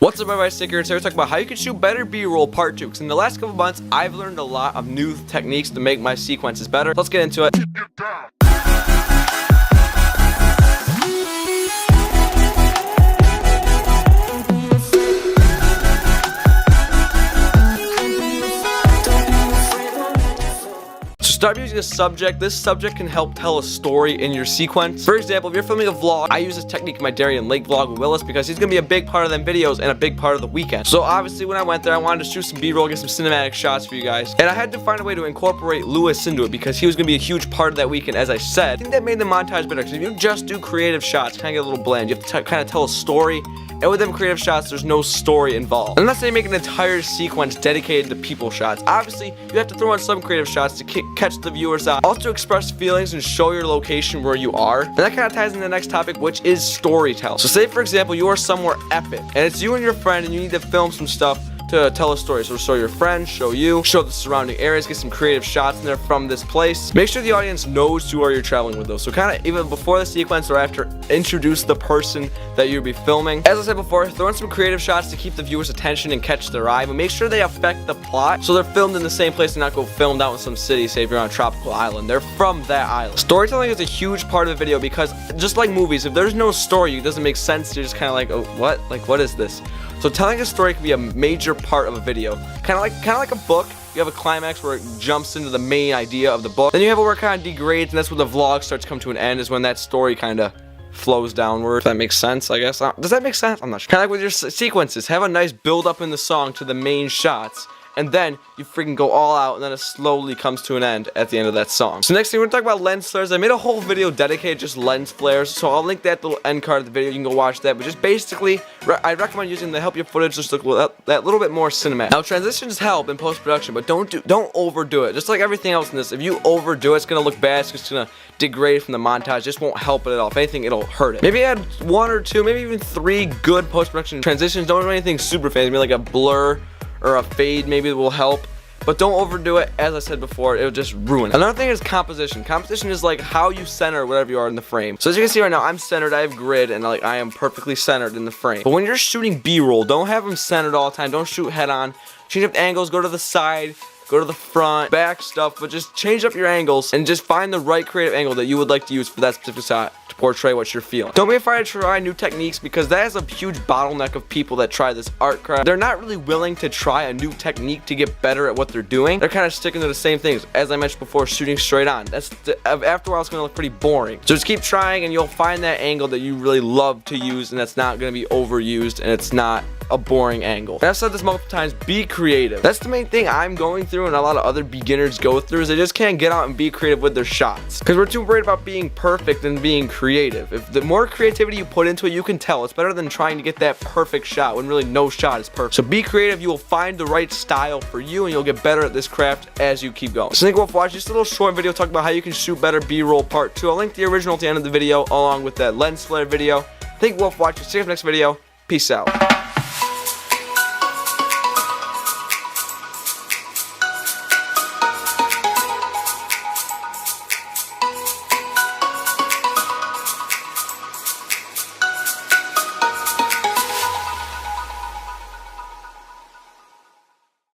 What's up, everybody? Stick here. Today we're talking about how you can shoot better B-roll part 2. Because in the last couple months, I've learned a lot of new techniques to make my sequences better. Let's get into it. Start using a subject. This subject can help tell a story in your sequence. For example, if you're filming a vlog, I use this technique in my Darien Lake vlog with Willis because he's gonna be a big part of them videos and a big part of the weekend. So obviously when I went there, I wanted to shoot some B-roll, get some cinematic shots for you guys. And I had to find a way to incorporate Lewis into it because he was gonna be a huge part of that weekend, as I said. I think that made the montage better because if you just do creative shots, kind of get a little bland. You have to kind of tell a story. And with them creative shots, there's no story involved. I'm not saying make an entire sequence dedicated to people shots. Obviously, you have to throw in some creative shots to catch the viewer's eye. Also express feelings and show your location where you are. And that kind of ties into the next topic, which is storytelling. So say, for example, you are somewhere epic, and it's you and your friend, and you need to film some stuff to tell a story. So show your friends, show you, show the surrounding areas, get some creative shots in there from this place. Make sure the audience knows who you're traveling with though. So kind of even before the sequence or after, introduce the person that you'll be filming. As I said before, throw in some creative shots to keep the viewer's attention and catch their eye, but make sure they affect the plot so they're filmed in the same place and not go filmed out in some city. Say if you're on a tropical island, they're from that island. Storytelling is a huge part of the video because just like movies, if there's no story, it doesn't make sense. You're just kind of like, oh, what? Like, what is this? So telling a story can be a major part of a video. Kind of like a book. You have a climax where it jumps into the main idea of the book. Then you have it where it kind of degrades, and that's where the vlog starts to come to an end, is when that story kind of flows downward. If that makes sense, I guess. Does that make sense? I'm not sure. Kind of like with your sequences. Have a nice build up in the song to the main shots, and then you freaking go all out, and then it slowly comes to an end at the end of that song. So next thing, we're gonna talk about lens flares. I made a whole video dedicated just lens flares, so I'll link that little end card of the video. You can go watch that. But just basically, I recommend using the help your footage just look that little bit more cinematic. Now transitions help in post-production, but don't overdo it. Just like everything else in this, if you overdo it, it's gonna look bad. It's just gonna degrade from the montage. It just won't help it at all. If anything, it'll hurt it. Maybe add 1 or 2, maybe even 3 good post-production transitions. Don't do anything super fancy. Maybe like a blur or a fade maybe will help, but don't overdo it. As I said before, it'll just ruin it. Another thing is composition. Composition is like how you center whatever you are in the frame. So as you can see right now, I'm centered, I have grid, and like I am perfectly centered in the frame. But when you're shooting B-roll, don't have them centered all the time. Don't shoot head on. Change up angles, go to the side, go to the front, back stuff, but just change up your angles and just find the right creative angle that you would like to use for that specific shot to portray what you're feeling. Don't be afraid to try new techniques because that is a huge bottleneck of people that try this art craft. They're not really willing to try a new technique to get better at what they're doing. They're kind of sticking to the same things. As I mentioned before, shooting straight on. After a while, it's going to look pretty boring. So just keep trying and you'll find that angle that you really love to use, and that's not going to be overused, and it's not a boring angle. And I've said this multiple times, be creative. That's the main thing I'm going through and a lot of other beginners go through, is they just can't get out and be creative with their shots because we're too worried about being perfect and being creative. If the more creativity you put into it, you can tell. It's better than trying to get that perfect shot when really no shot is perfect. So be creative. You will find the right style for you and you'll get better at this craft as you keep going. So thank you all for watching. Just a little short video talking about how you can shoot better B-roll part 2. I'll link the original at the end of the video along with that lens flare video. Thank you all for watching. See you in the next video. Peace out.